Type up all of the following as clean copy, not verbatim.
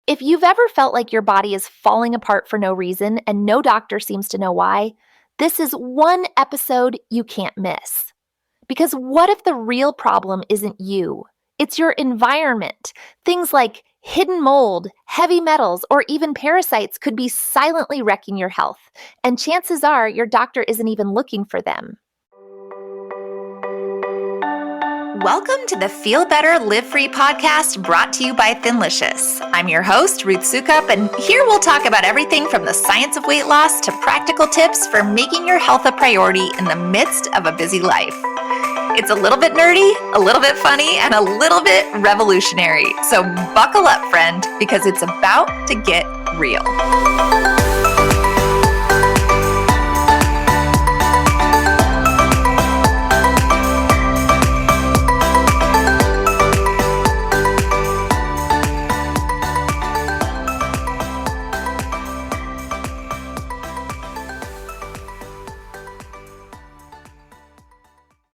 If you've ever felt like your body is falling apart for no reason and no doctor seems to know why, this is one episode you can't miss. Because what if the real problem isn't you? It's your environment. Things like hidden mold, heavy metals, or even parasites could be silently wrecking your health, and chances are your doctor isn't even looking for them. Welcome to the Feel Better, Live Free podcast brought to you by Thinlicious. I'm your host, Ruth Sukup, and here we'll talk about everything from the science of weight loss to practical tips for making your health a priority in the midst of a busy life. It's a little bit nerdy, a little bit funny, and a little bit revolutionary. So buckle up, friend, because it's about to get real.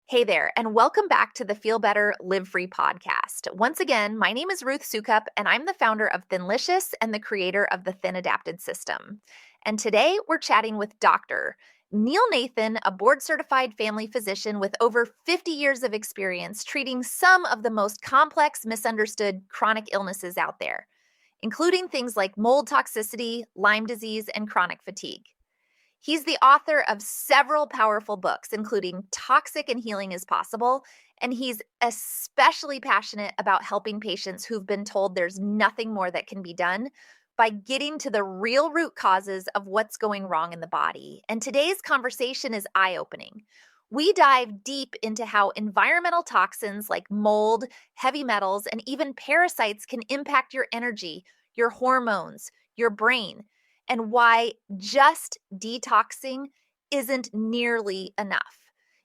Hey there, and welcome back to the Feel Better, Live Free podcast. Once again, my name is Ruth Sukup, and I'm the founder of Thinlicious and the creator of the Thin Adapted System. And today we're chatting with Dr. Neil Nathan, a board-certified family physician with over 50 years of experience treating some of the most complex, misunderstood chronic illnesses out there, including things like mold toxicity, Lyme disease, and chronic fatigue. He's the author of several powerful books, including Toxic and Healing is Possible, and he's especially passionate about helping patients who've been told there's nothing more that can be done by getting to the real root causes of what's going wrong in the body. And today's conversation is eye-opening. We dive deep into how environmental toxins like mold, heavy metals, and even parasites can impact your energy, your hormones, your brain, and why just detoxing isn't nearly enough.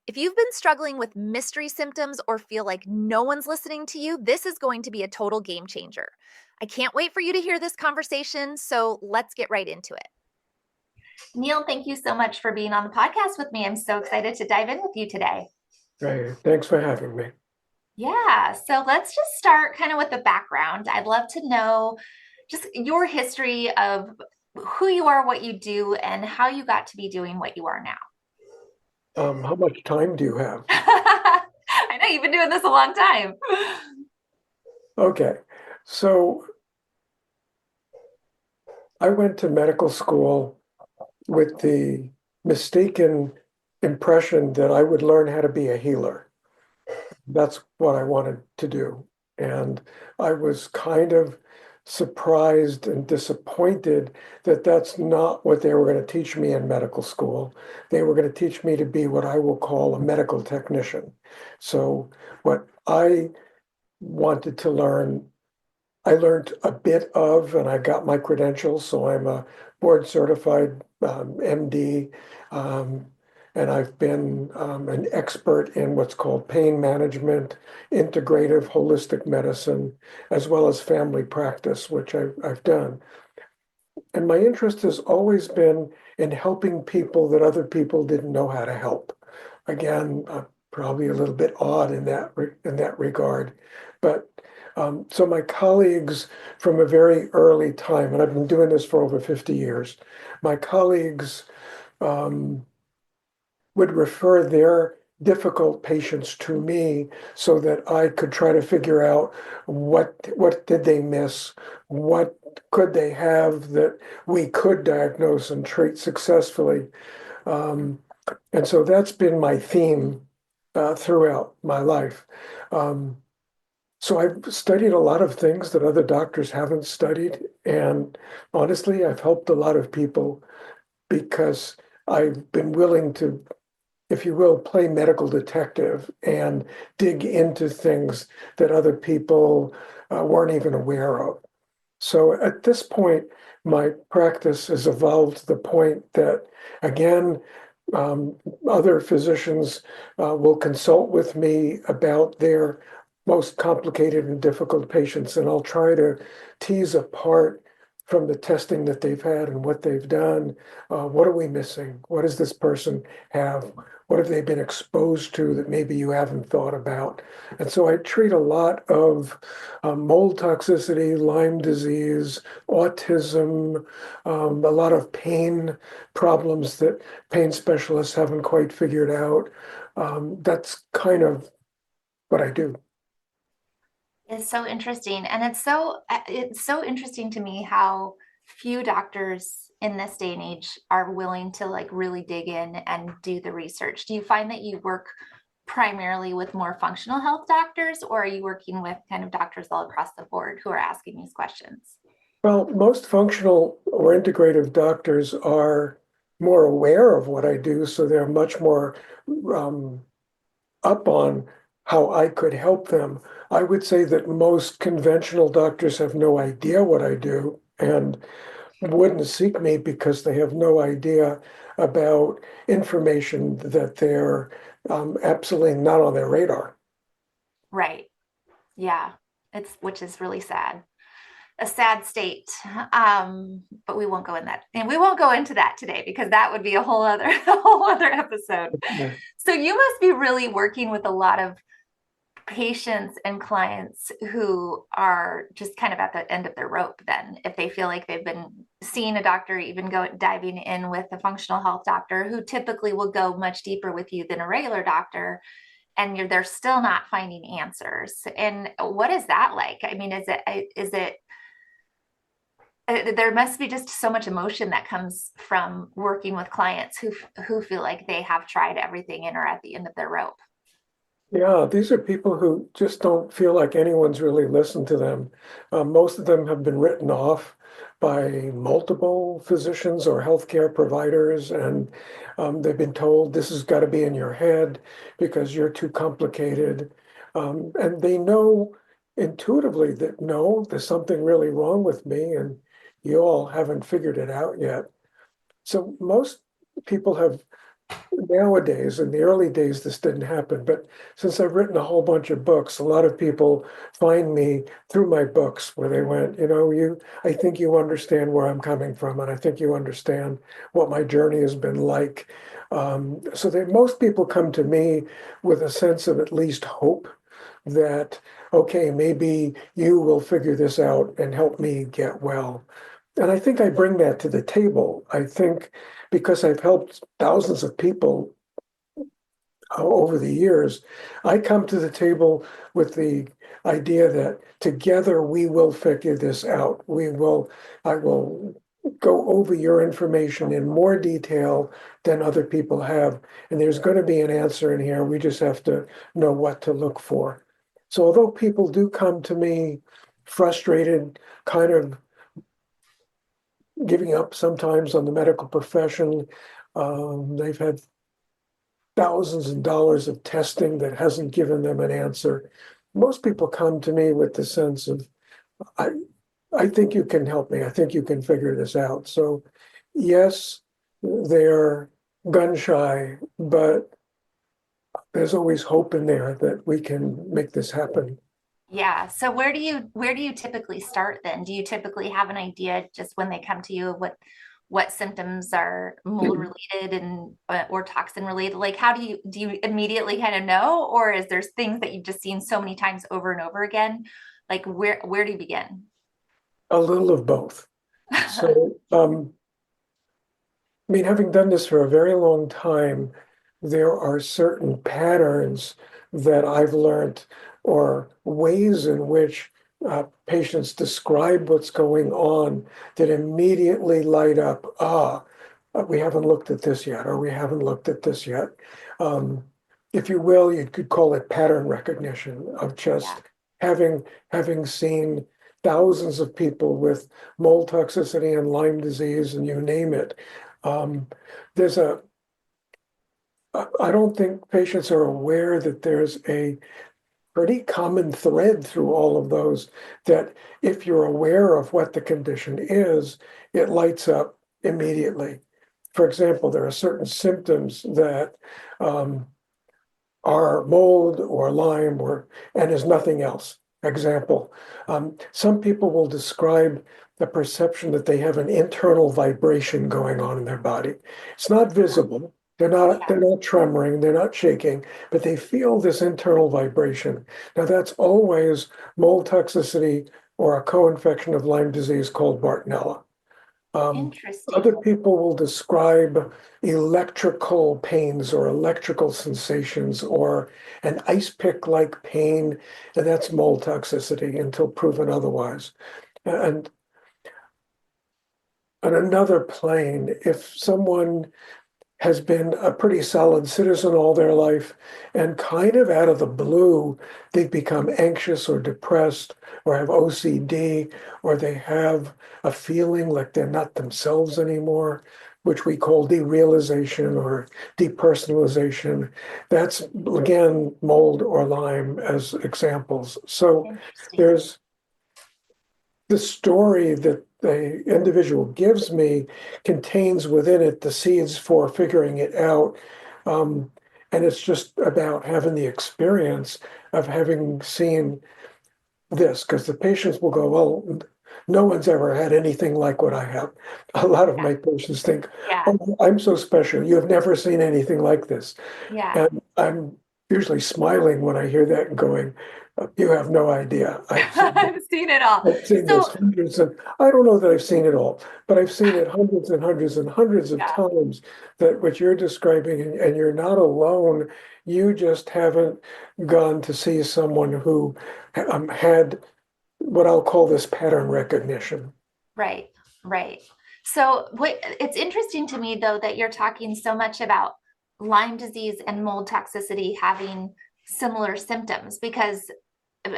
If you've been struggling with mystery symptoms or feel like no one's listening to you, this is going to be a total game changer. I can't wait for you to hear this conversation, so let's get right into it. Neil, thank you so much for being on the podcast with me. I'm so excited to dive in with you today. Hey, thanks for having me. Yeah, so let's just start kind of with the background. I'd love to know just your history of who you are, what you do, and how you got to be doing what you are now. How much time do you have? I know you've been doing this a long time. Okay, so I went to medical school with the mistaken impression that I would learn how to be a healer. That's what I wanted to do. And I was kind of surprised and disappointed that that's not what they were going to teach me in medical school. They were going to teach me to be what I will call a medical technician. So what I wanted to learn, I learned a bit of, and I got my credentials. So I'm a board certified MD, and I've been an expert in what's called pain management, integrative holistic medicine, as well as family practice, which I've done. And my interest has always been in helping people that other people didn't know how to help. Again, probably a little bit odd in that regard, but so my colleagues from a very early time, and I've been doing this for over 50 years, my colleagues would refer their difficult patients to me so that I could try to figure out what did they miss, what could they have that we could diagnose and treat successfully. And so that's been my theme throughout my life. So I've studied a lot of things that other doctors haven't studied. And honestly, I've helped a lot of people because I've been willing to, if you will, play medical detective and dig into things that other people weren't even aware of. So at this point, my practice has evolved to the point that, again, other physicians will consult with me about their most complicated and difficult patients, and I'll try to tease apart from the testing that they've had and what they've done. What are we missing? What does this person have? What have they been exposed to that maybe you haven't thought about? And so I treat a lot of mold toxicity, Lyme disease, autism, a lot of pain problems that pain specialists haven't quite figured out. That's kind of what I do. It's so interesting. And it's so interesting to me how few doctors in this day and age are willing to like really dig in and do the research. Do you find that you work primarily with more functional health doctors, or are you working with kind of doctors all across the board who are asking these questions? Well, most functional or integrative doctors are more aware of what I do, so they're much more um, up on how I could help them. I would say that most conventional doctors have no idea what I do and wouldn't seek me because they have no idea about information that they're absolutely not on their radar. Right. Yeah. It's which is really sad. A sad state. But we won't go in that, and we won't go into that today because that would be a whole other a whole other episode. Yeah. So you must be really working with a lot of patients and clients who are just kind of at the end of their rope then, if they feel like they've been seeing a doctor, even go diving in with a functional health doctor who typically will go much deeper with you than a regular doctor, and they're still not finding answers. And what is that like? I mean, is it there must be just so much emotion that comes from working with clients who feel like they have tried everything and are at the end of their rope. Yeah, these are people who just don't feel like anyone's really listened to them. Most of them have been written off by multiple physicians or healthcare providers, and they've been told this has got to be in your head because you're too complicated. And they know intuitively that no, there's something really wrong with me, and you all haven't figured it out yet. So most people have nowadays, in the early days, this didn't happen, but since I've written a whole bunch of books, a lot of people find me through my books where they went, I think you understand where I'm coming from, and I think you understand what my journey has been like. So that most people come to me with a sense of at least hope that, okay, maybe you will figure this out and help me get well. And I think I bring that to the table. I think because I've helped thousands of people over the years, I come to the table with the idea that together we will figure this out. I will go over your information in more detail than other people have. And there's going to be an answer in here. We just have to know what to look for. So although people do come to me frustrated, kind of giving up sometimes on the medical profession. They've had thousands of dollars of testing that hasn't given them an answer. Most people come to me with the sense of, I, I think you can help me. I think you can figure this out. So, yes, they're gun shy, but there's always hope in there that we can make this happen. Yeah. So where do you typically start then? Do you typically have an idea just when they come to you of what symptoms are mold related and or toxin related? Like how do you immediately kind of know, or is there things that you've just seen so many times over and over again? Like where do you begin? A little of both. So, I mean, having done this for a very long time, there are certain patterns that I've learned or ways in which patients describe what's going on that immediately light up. We haven't looked at this yet, or we haven't looked at this yet. Um, if you will, you could call it pattern recognition of Yeah. just having seen thousands of people with mold toxicity and Lyme disease, and you name it. Um, there's a I don't think patients are aware that there's a pretty common thread through all of those, that if you're aware of what the condition is, it lights up immediately. For example, there are certain symptoms that are mold or Lyme and is nothing else. example. Some people will describe the perception that they have an internal vibration going on in their body. It's not visible. Yeah. They're not tremoring, they're not shaking, but they feel this internal vibration. Now that's always mold toxicity or a co-infection of Lyme disease called Bartonella. Um, Other Interesting. people will describe electrical pains or electrical sensations or an ice pick-like pain, and that's mold toxicity until proven otherwise. And on another plane, if someone has been a pretty solid citizen all their life, and kind of out of the blue, they've become anxious or depressed or have OCD, or they have a feeling like they're not themselves anymore, which we call derealization or depersonalization. That's, again, mold or Lyme as examples. So Interesting. there's the story that the individual gives me contains within it the seeds for figuring it out. Um, and it's just about having the experience of having seen this, because the patients will go, well, no one's ever had anything like what I have. A lot of Yeah. my patients think, Yeah. oh, I'm so special. You have never seen anything like this. Yeah. And I'm usually smiling when I hear that and going, you have no idea. I've seen it all. I've seen this So, hundreds of, I don't know that I've seen it all, but I've seen it hundreds and hundreds and hundreds of yeah. times that what you're describing, and you're not alone. You just haven't gone to see someone who had what I'll call this pattern recognition. Right, right. So what it's interesting to me though that you're talking so much about Lyme disease and mold toxicity having similar symptoms because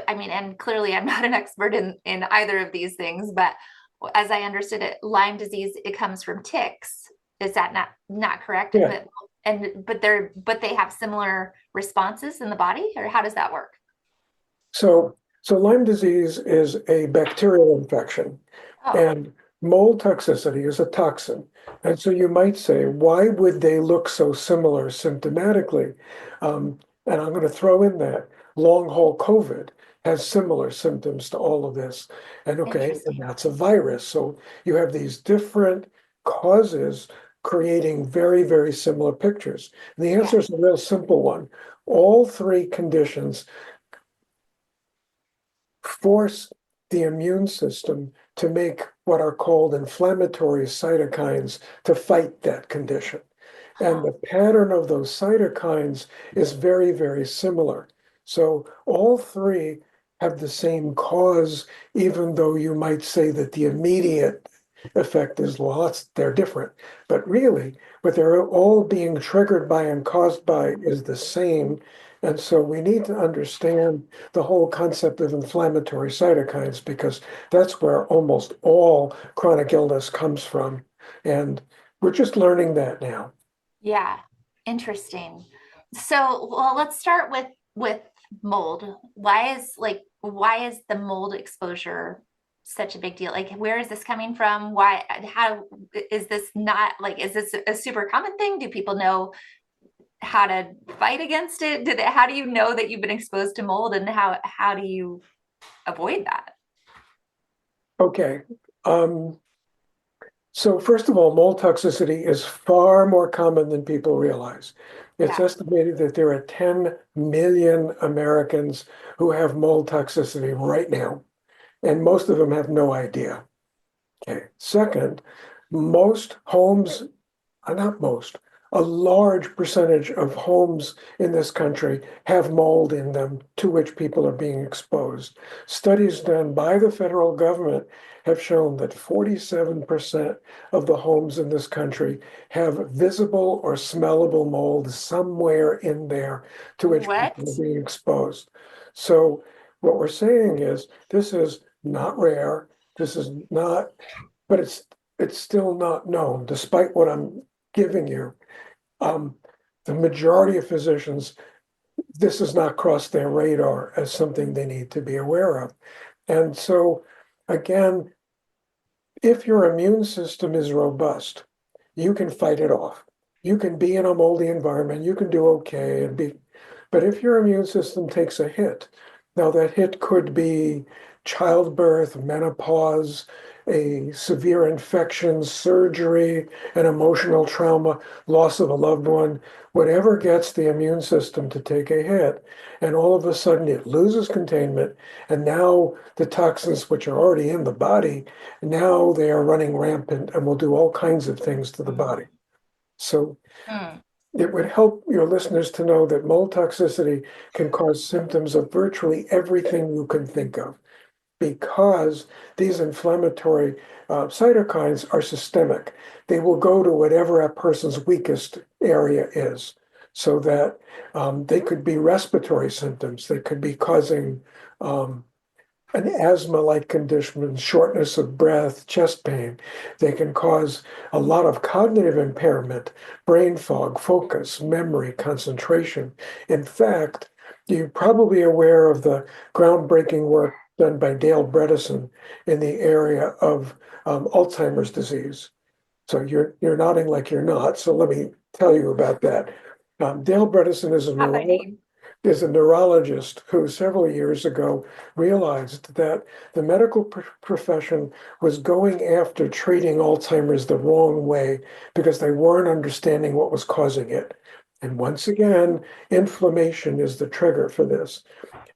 I mean, and clearly I'm not an expert in either of these things, but as I understood it, Lyme disease it comes from ticks. Is that not correct? Yeah. But they have similar responses in the body, or how does that work? So Lyme disease is a bacterial infection. Oh, And mold toxicity is a toxin. And so you might say, why would they look so similar symptomatically? And I'm going to throw in that long haul COVID has similar symptoms to all of this. And okay, and interesting. that's a virus. So you have these different causes creating very, very similar pictures. And the Yeah. answer is a real simple one. All three conditions force the immune system to make what are called inflammatory cytokines to fight that condition. And Huh. the pattern of those cytokines is very, very similar. So all three have the same cause, even though you might say that the immediate effect is lost, they're different. But really, what they're all being triggered by and caused by is the same. And so we need to understand the whole concept of inflammatory cytokines because that's where almost all chronic illness comes from. And we're just learning that now. Yeah, interesting. So, well, let's start with mold. Why is the mold exposure such a big deal? Like where is this coming from? Why how is this not like is this a super common thing? Do people know how to fight against it? How do you know that you've been exposed to mold and how do you avoid that? Okay. Um, so first of all, mold toxicity is far more common than people realize. It's Yeah. estimated that there are 10 million Americans who have mold toxicity right now, and most of them have no idea. Okay. Second, most homes not most, a large percentage of homes in this country have mold in them to which people are being exposed. Studies done by the federal government have shown that 47% of the homes in this country have visible or smellable mold somewhere in there to which people are What? being exposed. So what we're saying is this is not rare. This is not, but it's still not known, despite what I'm giving you. Um, the majority of physicians, this has not crossed their radar as something they need to be aware of. And so, again, if your immune system is robust, you can fight it off. You can be in a moldy environment, you can do okay and be, but if your immune system takes a hit, Now, that hit could be childbirth, menopause, a severe infection, surgery, an emotional trauma, loss of a loved one, whatever gets the immune system to take a hit. And all of a sudden it loses containment. And now the toxins, which are already in the body, now they are running rampant and will do all kinds of things to the body. So Mm. it would help your listeners to know that mold toxicity can cause symptoms of virtually everything you can think of because these inflammatory cytokines are systemic. They will go to whatever a person's weakest area is, so that they could be respiratory symptoms. They could be causing an asthma-like condition, shortness of breath, chest pain. They can cause a lot of cognitive impairment, brain fog, focus, memory, concentration. In fact, you're probably aware of the groundbreaking work done by Dale Bredesen in the area of Alzheimer's disease. So you're nodding like you're not. So let me tell you about that. Dale Bredesen Not by name. is a neurologist who several years ago realized that the medical profession was going after treating Alzheimer's the wrong way because they weren't understanding what was causing it. And once again, inflammation is the trigger for this.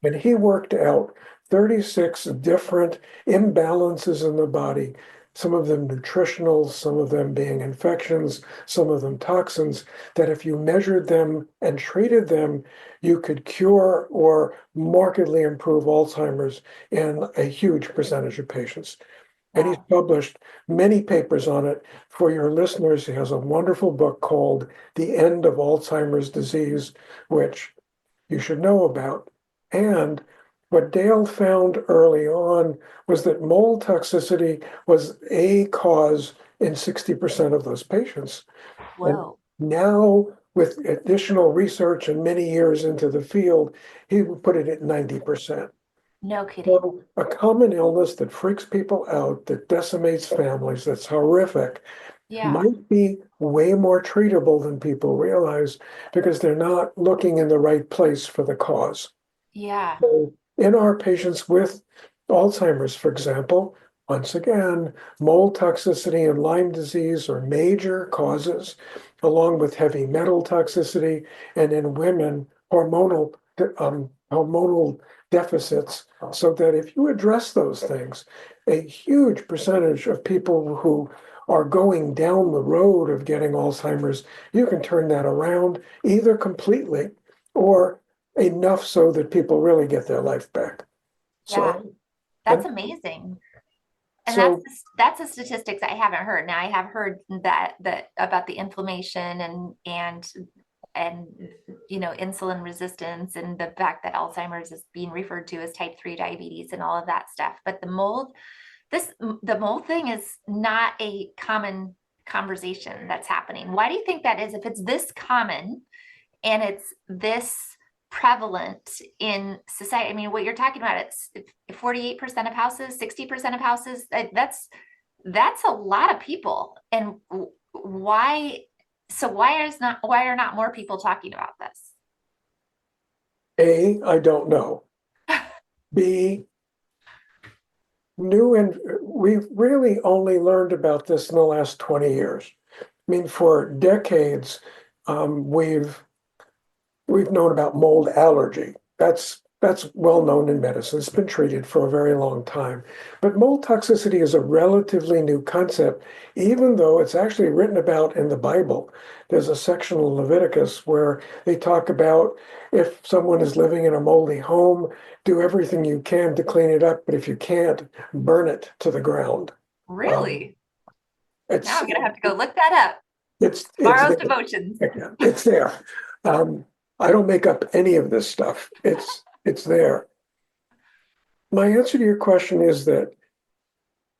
And he worked out 36 different imbalances in the body, some of them nutritional, some of them being infections, some of them toxins, that if you measured them and treated them, you could cure or markedly improve Alzheimer's in a huge percentage of patients. And he's Wow. published many papers on it. For your listeners, he has a wonderful book called The End of Alzheimer's Disease, which you should know about. And what Dale found early on was that mold toxicity was a cause in 60% of those patients. And Whoa. now, with additional research and many years into the field, he would put it at 90%. No kidding. So a common illness that freaks people out, that decimates families, that's horrific, Yeah. might be way more treatable than people realize because they're not looking in the right place for the cause. Yeah. So in our patients with Alzheimer's, for example, once again, mold toxicity and Lyme disease are major causes, along with heavy metal toxicity, and in women, hormonal deficits. So that if you address those things, a huge percentage of people who are going down the road of getting Alzheimer's, you can turn that around either completely or enough so that people really get their life back. Yeah. So, That's and amazing. And so that's the statistics I haven't heard. Now I have heard that about the inflammation and insulin resistance and the fact that Alzheimer's is being referred to as type 3 diabetes and all of that stuff. But the mold thing is not a common conversation that's happening. Why do you think that is? If it's this common and it's this prevalent in society, I mean, what you're talking about, it's 48% of houses, 60% of houses, that's a lot of people. And why, so why are not more people talking about this? A, I don't know. B, new and we've really only learned about this in the last 20 years. I mean, for decades, we've known about mold allergy. That's well known in medicine. It's been treated for a very long time. But mold toxicity is a relatively new concept, even though it's actually written about in the Bible. There's a section in Leviticus where they talk about if someone is living in a moldy home, do everything you can to clean it up, but if you can't, burn it to the ground. Um, Really? Now it's I'm gonna have to go look that up. it's Tomorrow's there. devotions. It's there. Um, I don't make up any of this stuff. It's there. My answer to your question is that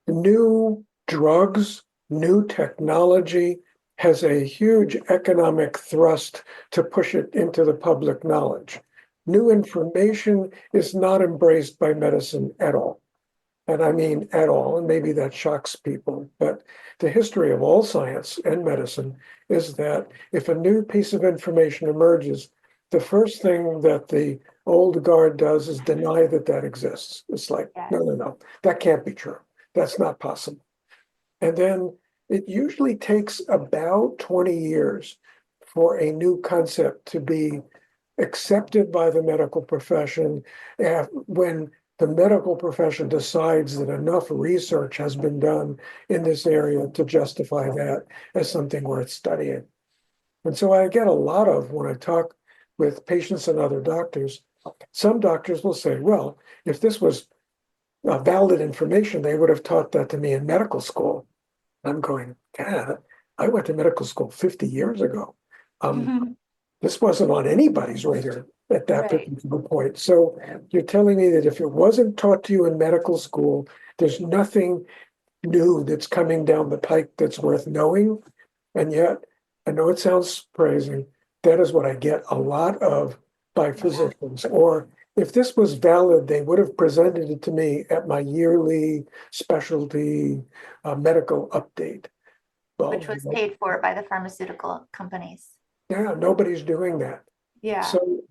new drugs, new technology has a huge economic thrust to push it into the public knowledge. New information is not embraced by medicine at all. And I mean at all, and maybe that shocks people, but the history of all science and medicine is that if a new piece of information emerges, the first thing that the old guard does is deny that that exists. It's like, Yes. no, no, no, that can't be true. That's not possible. And then it usually takes about 20 years for a new concept to be accepted by the medical profession when the medical profession decides that enough research has been done in this area to justify that as something worth studying. And so I get a lot of, when I talk with patients and other doctors, some doctors will say, well, if this was valid information, they would have taught that to me in medical school. I'm going, God, I went to medical school 50 years ago. This wasn't on anybody's radar at that Right. particular point. So you're telling me that if it wasn't taught to you in medical school, there's nothing new that's coming down the pike that's worth knowing. And yet, I know it sounds surprising, that is what I get a lot of by physicians. Or if this was valid, they would have presented it to me at my yearly specialty medical update. Well, Which was paid for by the pharmaceutical companies. yeah, nobody's doing that. Yeah. So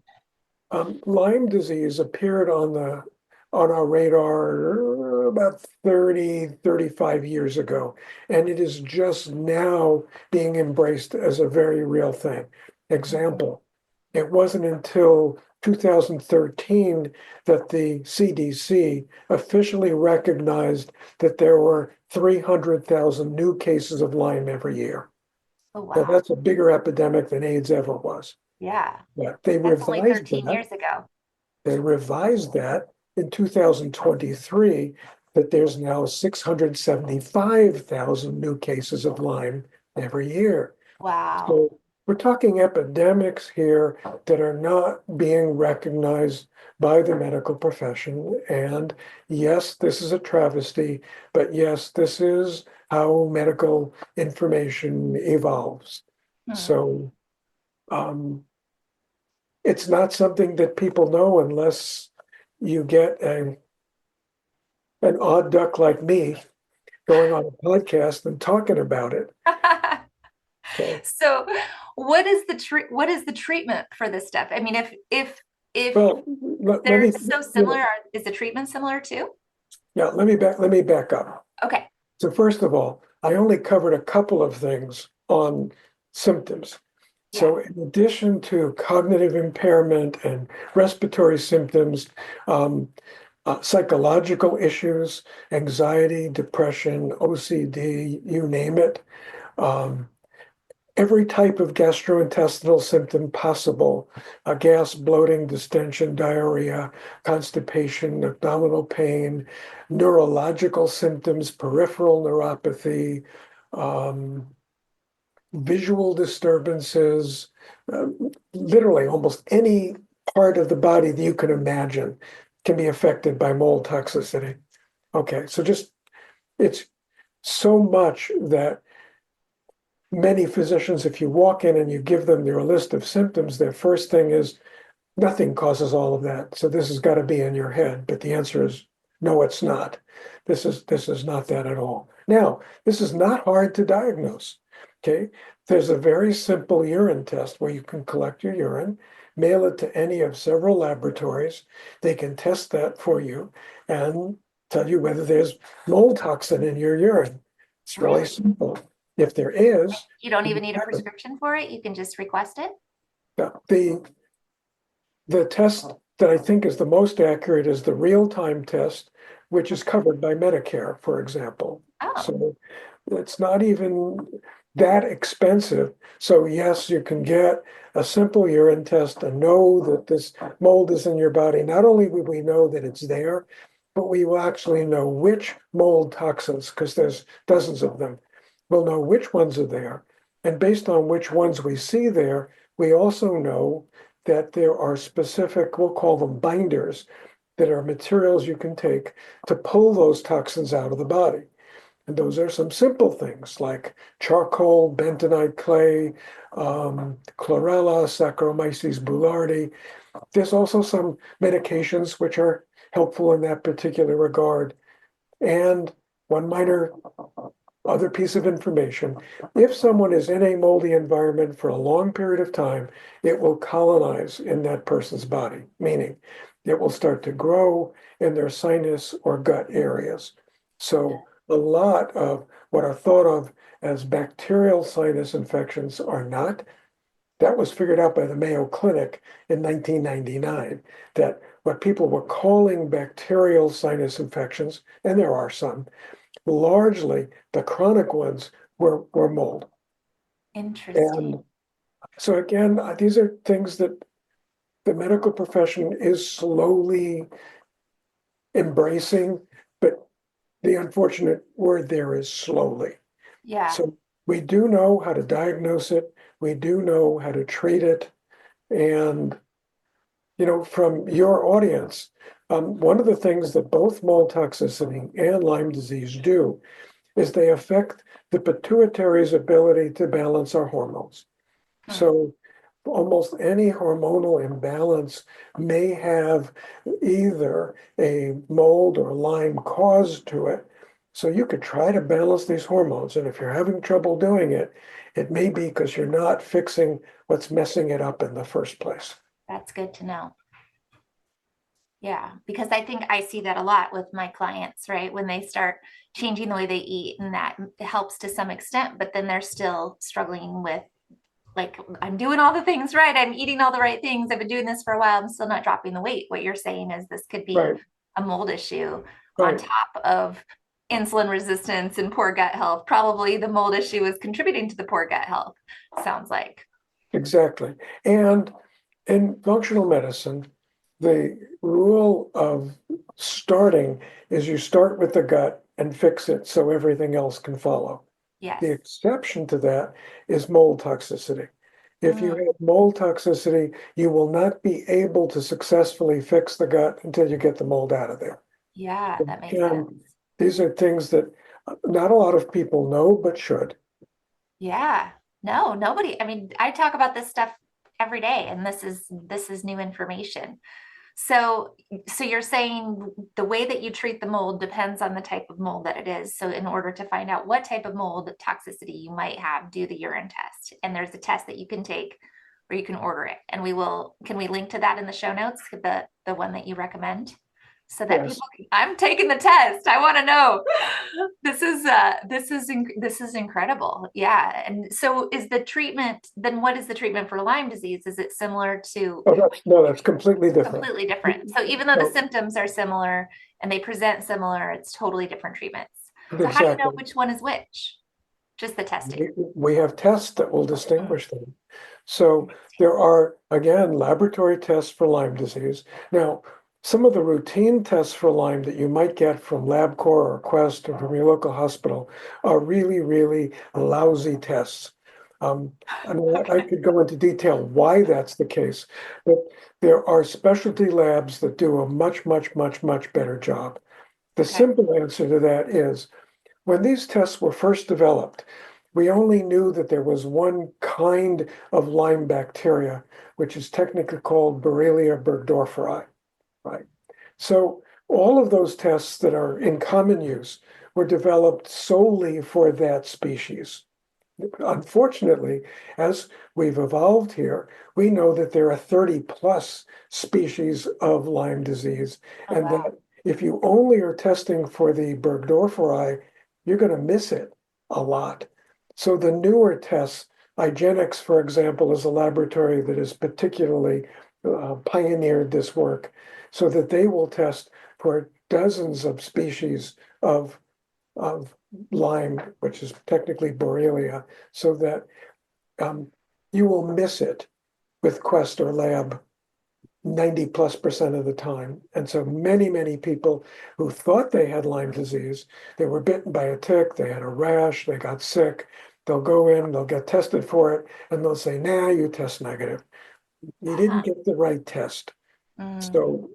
Lyme disease appeared on our radar about 35 years ago, and it is just now being embraced as a very real thing. Example, it wasn't until 2013 that the CDC officially recognized that there were 300,000 new cases of Lyme every year. Oh, Now, wow. that's a bigger epidemic than AIDS ever was. Yeah. Yeah, they That's only revised 13 that. years ago. They revised that in 2023 that there's now 675,000 new cases of Lyme every year. Wow. So we're talking epidemics here that are not being recognized by the medical profession. And yes, this is a travesty, but yes, this is how medical information evolves. Hmm. So um, it's not something that people know unless you get an odd duck like me going on a podcast and talking about it. Okay. So what is the treatment for this stuff? I mean, if Well, let they're me, so similar, is the treatment similar too? yeah, let me back up. Okay. So first of all, I only covered a couple of things on symptoms. Yeah. So in addition to cognitive impairment and respiratory symptoms, um, psychological issues, anxiety, depression, OCD, you name it. Um, every type of gastrointestinal symptom possible, gas, bloating, distension, diarrhea, constipation, abdominal pain, neurological symptoms, peripheral neuropathy, um, visual disturbances, uh, literally almost any part of the body that you can imagine can be affected by mold toxicity. Okay, so just it's so much that many physicians, if you walk in and you give them their list of symptoms, their first thing is nothing causes all of that. So this has got to be in your head. But the answer is no, it's not. This is not that at all. Now, this is not hard to diagnose. Okay. There's a very simple urine test where you can collect your urine, mail it to any of several laboratories. They can test that for you and tell you whether there's mold toxin in your urine. It's really Really? simple. If there is, You don't even need a prescription for it. You can just request it. the the test that I think is the most accurate is the real-time test, which is covered by Medicare, for example. Oh, So it's not even that expensive. So yes, you can get a simple urine test and know that this mold is in your body. Not only will we know that it's there, but we will actually know which mold toxins, because there's dozens of them. We'll know which ones are there. And based on which ones we see there, we also know that there are specific, we'll call them binders, that are materials you can take to pull those toxins out of the body. And those are some simple things like charcoal, bentonite clay, chlorella, Saccharomyces boulardii. There's also some medications which are helpful in that particular regard. And one minor other piece of information. If someone is in a moldy environment for a long period of time, it will colonize in that person's body, meaning it will start to grow in their sinus or gut areas. So a lot of what are thought of as bacterial sinus infections are not. That was figured out by the Mayo Clinic in 1999, that what people were calling bacterial sinus infections, and there are some, largely the chronic ones were mold. Interesting. And so again, these are things that the medical profession is slowly embracing, but the unfortunate word there is slowly. Yeah. So we do know how to diagnose it, we do know how to treat it, and from your audience, one of the things that both mold toxicity and Lyme disease do is they affect the pituitary's ability to balance our hormones. Hmm. So almost any hormonal imbalance may have either a mold or Lyme cause to it. So you could try to balance these hormones. And if you're having trouble doing it, it may be because you're not fixing what's messing it up in the first place. That's good to know. Yeah, because I think I see that a lot with my clients, right? When they start changing the way they eat, and that helps to some extent, but then they're still struggling with, like, I'm doing all the things right. I'm eating all the right things. I've been doing this for a while. I'm still not dropping the weight. What you're saying is this could be Right, a mold issue on right. top of insulin resistance and poor gut health. Probably the mold issue is contributing to the poor gut health, sounds like. Exactly. And in functional medicine, the rule of starting is you start with the gut and fix it so everything else can follow. Yes. The exception to that is mold toxicity. If you Mm, have mold toxicity, you will not be able to successfully fix the gut until you get the mold out of there. yeah, that makes sense. And these are things that not a lot of people know, but should. Yeah. No, nobody. I mean, I talk about this stuff every day, and this is new information. So so you're saying the way that you treat the mold depends on the type of mold that it is. So in order to find out what type of mold toxicity you might have, do the urine test. And there's a test that you can take or you can order it. And can we link to that in the show notes, the one that you recommend? So that Yes. people I'm taking the test. I want to know. This is incredible. Yeah. And so is the treatment, then what is the treatment for Lyme disease? Is it similar to Oh, no, that's completely different. completely different? So even though the No, symptoms are similar and they present similar, it's totally different treatments. So how do you know exactly. which one is which? Just the testing. We have tests that will Mm, distinguish them. So there are, again, laboratory tests for Lyme disease. Now, some of the routine tests for Lyme that you might get from LabCorp or Quest or from your local hospital are really, really lousy tests. I mean, I okay. could go into detail why that's the case, but there are specialty labs that do a much, much, much, much better job. The Okay. simple answer to that is when these tests were first developed, we only knew that there was one kind of Lyme bacteria, which is technically called Borrelia burgdorferi, right? So all of those tests that are in common use were developed solely for that species. Unfortunately, as we've evolved here, we know that there are 30 plus species of Lyme disease, Oh, and wow. that if you only are testing for the Burgdorferi, you're going to miss it a lot. So the newer tests, IGeneX, for example, is a laboratory that has particularly pioneered this work so that they will test for dozens of species of Lyme, which is technically Borrelia, so that um, you will miss it with Quest or Lab 90+% of the time. And so many, many people who thought they had Lyme disease, they were bitten by a tick, they had a rash, they got sick, they'll go in, they'll get tested for it, and they'll say, nah, you test negative. You didn't Huh. get the right test. Mm, So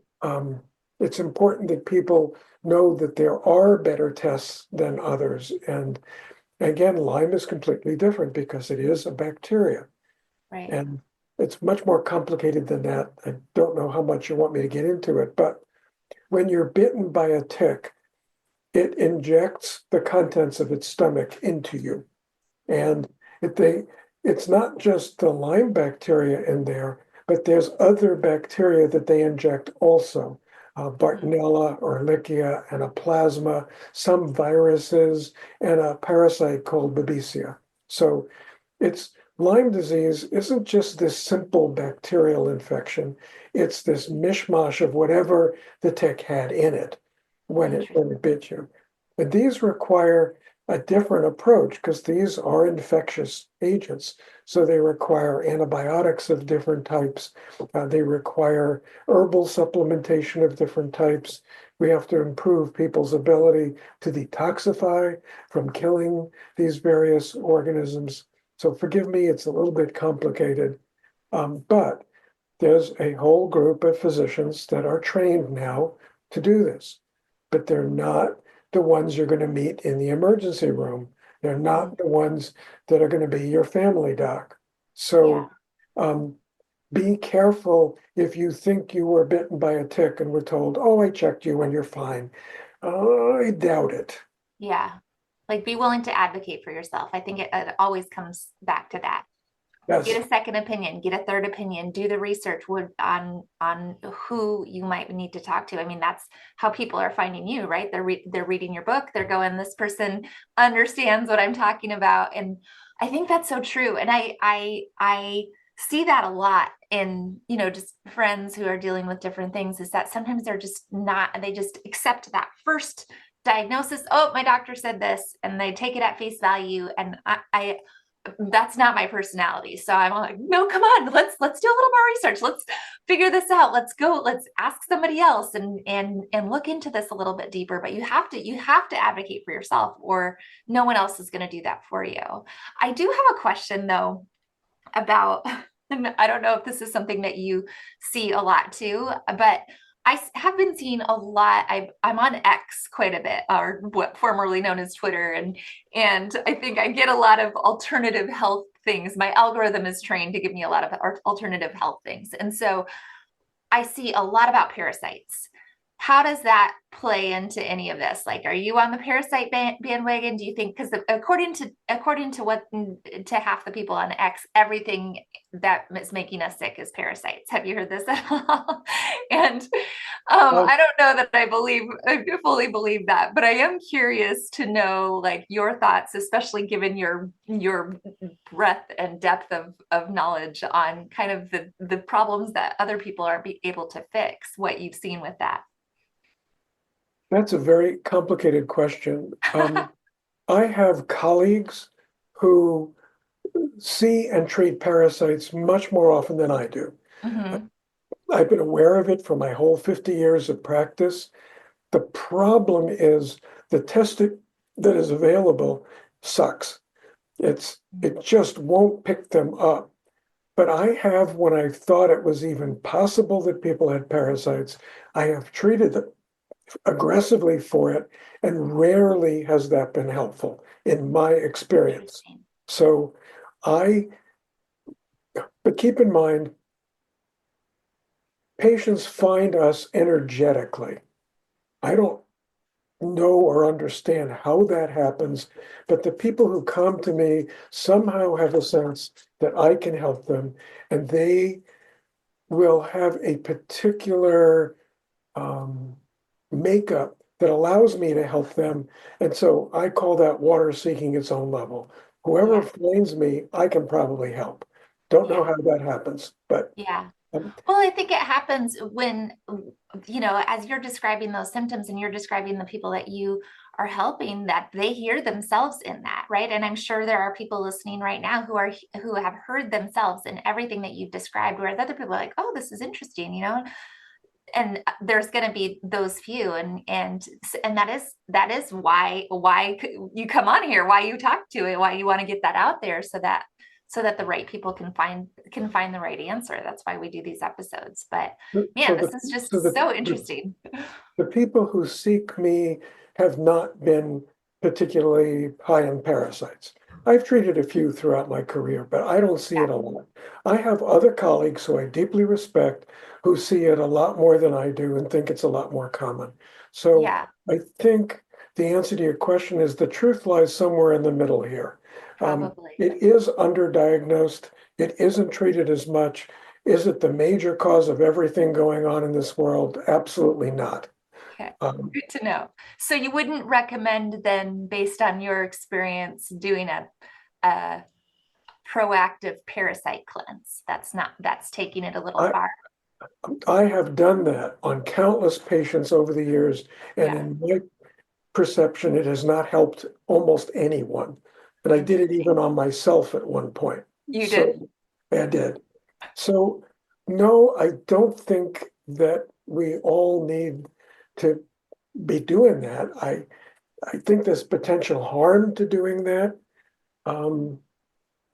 it's important that people know that there are better tests than others. And again, Lyme is completely different because it is a bacteria. right. And it's much more complicated than that. I don't know how much you want me to get into it, but when you're bitten by a tick, it injects the contents of its stomach into you. And it's not just the Lyme bacteria in there, but there's other bacteria that they inject also. Bartonella, Ehrlichia, and a plasma, some viruses, and a parasite called Babesia. So it's Lyme disease isn't just this simple bacterial infection. It's this mishmash of whatever the tick had in it when it bit you. But these require a different approach because these are infectious agents. So they require antibiotics of different types. They require herbal supplementation of different types. We have to improve people's ability to detoxify from killing these various organisms. So forgive me, it's a little bit complicated, but there's a whole group of physicians that are trained now to do this, but they're not the ones you're going to meet in the emergency room. They're not the ones that are going to be your family doc. So be careful if you think you were bitten by a tick and were told, oh, I checked you and you're fine. I doubt it. Yeah. Like be willing to advocate for yourself. I think it always comes back to that. Yes. Get a second opinion, get a third opinion, do the research on who you might need to talk to. I mean, that's how people are finding you, right? They're reading your book, they're going, this person understands what I'm talking about. And I think that's so true. And I see that a lot in, just friends who are dealing with different things, is that sometimes they're just not, they just accept that first diagnosis. Oh, my doctor said this, and they take it at face value. And I that's not my personality. So I'm like, no, come on, let's do a little more research. Let's figure this out. Let's go. Let's ask somebody else and look into this a little bit deeper. But you have to advocate for yourself, or no one else is going to do that for you. I do have a question though about, and I don't know if this is something that you see a lot too, but I have been seeing a lot. I'm on X quite a bit, or what formerly known as Twitter, and I think I get a lot of alternative health things. My algorithm is trained to give me a lot of alternative health things, and so I see a lot about parasites. How does that play into any of this? Like, are you on the parasite bandwagon? Do you think, because according to what to half the people on X, everything that is making us sick is parasites. Have you heard this at all? And I don't know that I fully believe that, but I am curious to know like your thoughts, especially given your breadth and depth of knowledge on kind of the problems that other people aren't able to fix, what you've seen with that. That's a very complicated question. I have colleagues who see and treat parasites much more often than I do. Mm-hmm. I've been aware of it for my whole 50 years of practice. The problem is the testing that is available sucks. It just won't pick them up. But I have, when I thought it was even possible that people had parasites, I have treated them aggressively for it, and rarely has that been helpful in my experience. So but keep in mind, patients find us energetically. I don't know or understand how that happens, but the people who come to me somehow have a sense that I can help them, and they will have a particular makeup that allows me to help them. And so I call that water seeking its own level. Whoever finds me, I can probably help. Don't know how that happens, but well, I think it happens when, as you're describing those symptoms and you're describing the people that you are helping, that they hear themselves in that, right? And I'm sure there are people listening right now who have heard themselves in everything that you've described, whereas other people are like, oh, this is interesting, and there's going to be those few, and that is why you come on here, why you talk to it, why you want to get that out there, so that the right people can find the right answer. That's why we do these episodes. But man, this is just so interesting. The people who seek me have not been particularly high on parasites. I've treated a few throughout my career, but I don't see it a lot. I have other colleagues who I deeply respect who see it a lot more than I do and think it's a lot more common. So I think the answer to your question is the truth lies somewhere in the middle here. Probably. It is underdiagnosed. It isn't treated as much. Is it the major cause of everything going on in this world? Absolutely not. Okay, Um, good to know. So you wouldn't recommend then, based on your experience, doing a proactive parasite cleanse? That's taking it a little I, far. I have done that on countless patients over the years, and Yeah, in my perception, it has not helped almost anyone. And I did it interesting. even on myself at one point. You did. So I did. So no, I don't think that we all need to be doing that. I think there's potential harm to doing that. Um,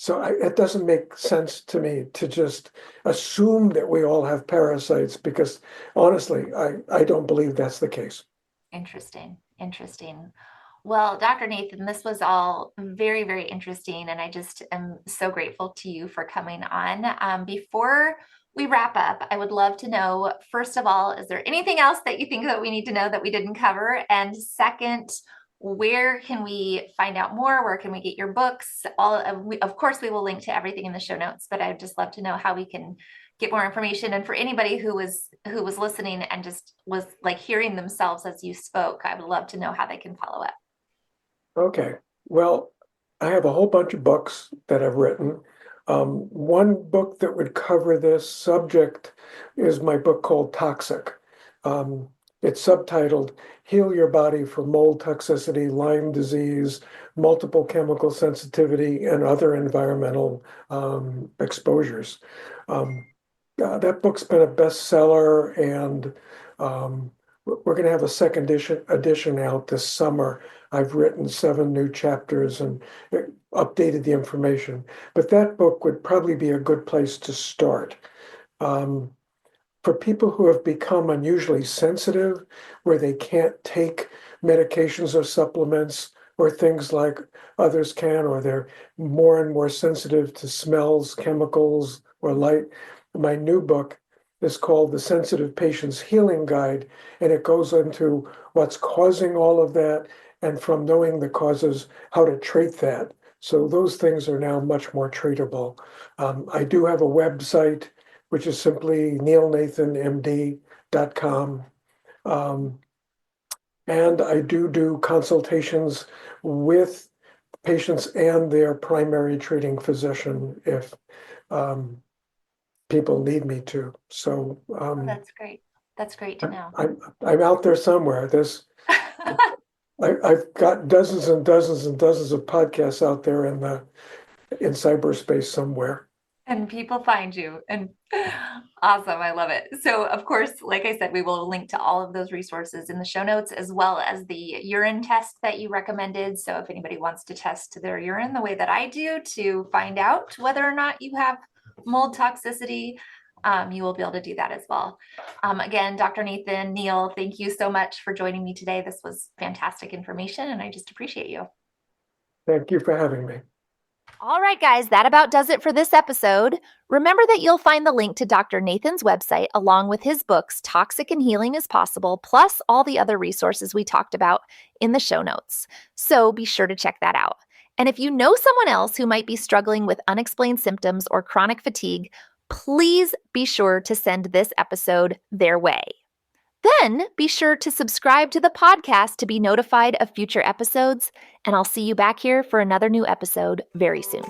it doesn't make sense to me to just assume that we all have parasites because honestly, I don't believe that's the case. Interesting. Interesting. Well, Dr. Nathan, this was all very, very interesting. And I just am so grateful to you for coming on. Before we wrap up, I would love to know, first of all, is there anything else that you think that we need to know that we didn't cover? And second, where can we find out more? Where can we get your books? Of course, we will link to everything in the show notes, but I'd just love to know how we can get more information. And for anybody who was listening and just was like hearing themselves as you spoke, I would love to know how they can follow up. Okay. Well, I have a whole bunch of books that I've written. One book that would cover this subject is my book called Toxic. Um, it's subtitled Heal Your Body for Mold Toxicity, Lyme Disease, Multiple Chemical Sensitivity, and Other Environmental Exposures. Um, that book's been a bestseller, and we're going to have a second edition out this summer. I've written 7 new chapters and updated the information, but that book would probably be a good place to start. Um, for people who have become unusually sensitive, where they can't take medications or supplements or things like others can, or they're more and more sensitive to smells, chemicals, or light. My new book is called The Sensitive Patient's Healing Guide, and it goes into what's causing all of that, and from knowing the causes, how to treat that. So those things are now much more treatable. I do have a website, which is simply neilnathanmd.com. Um, and I do consultations with patients and their primary treating physician if um, people need me to. So Oh, that's great. That's great to know. I'm out there somewhere. I've got dozens and dozens and dozens of podcasts out there in cyberspace somewhere. And people find you. And awesome. I love it. So, of course, like I said, we will link to all of those resources in the show notes, as well as the urine test that you recommended. So, if anybody wants to test their urine the way that I do to find out whether or not you have mold toxicity, you will be able to do that as well. Again, Dr. Nathan, Neil, thank you so much for joining me today. This was fantastic information, and I just appreciate you. Thank you for having me. All right, guys, that about does it for this episode. Remember that you'll find the link to Dr. Nathan's website along with his books, Toxic and Healing is Possible, plus all the other resources we talked about in the show notes. So be sure to check that out. And if you know someone else who might be struggling with unexplained symptoms or chronic fatigue, please be sure to send this episode their way. Then be sure to subscribe to the podcast to be notified of future episodes, and I'll see you back here for another new episode very soon.